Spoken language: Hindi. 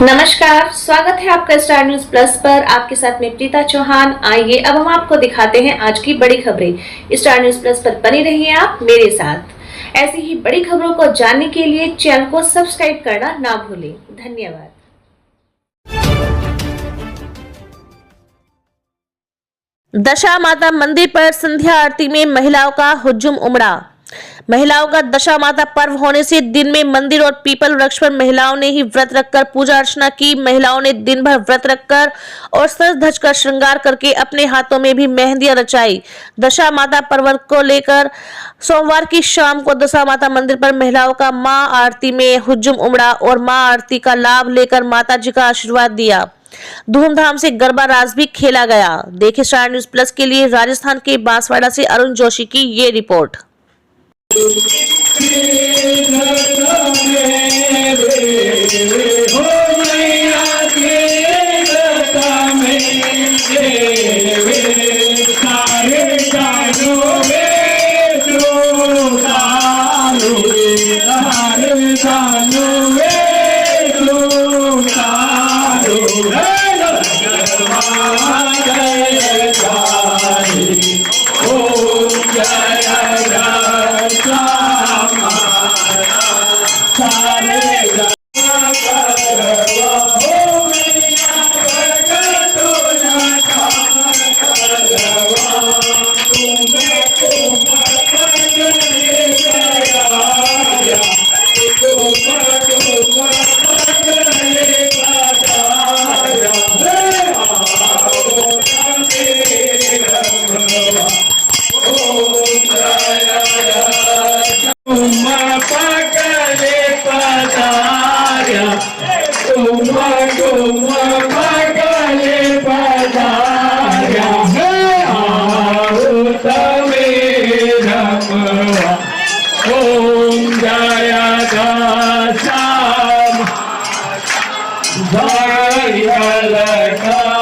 नमस्कार, स्वागत है आपका स्टार न्यूज प्लस पर। आपके साथ में प्रीता चौहान। आइए अब हम आपको दिखाते हैं आज की बड़ी खबरें। स्टार न्यूज प्लस पर बने रहिए आप मेरे साथ। ऐसी ही बड़ी खबरों को जानने के लिए चैनल को सब्सक्राइब करना ना भूलें। धन्यवाद। दशा माता मंदिर पर संध्या आरती में महिलाओं का हुज्जुम उमड़ा। महिलाओं का दशा माता पर्व होने से दिन में मंदिर और पीपल वृक्ष पर महिलाओं ने ही व्रत रखकर पूजा अर्चना की। महिलाओं ने दिन भर व्रत रखकर और सज धज कर श्रृंगार करके अपने हाथों में भी मेहंदियां रचाई। दशा माता पर्व को लेकर सोमवार की शाम को दशा माता मंदिर पर महिलाओं का मां आरती में हुज्जुम उमड़ा और मां आरती का लाभ लेकर माता जी का आशीर्वाद दिया। धूमधाम से गरबा रास भी खेला गया। देखिए स्टार न्यूज प्लस के लिए राजस्थान के बांसवाड़ा से अरुण जोशी की ये रिपोर्ट। ओम जय दासाम जय लगा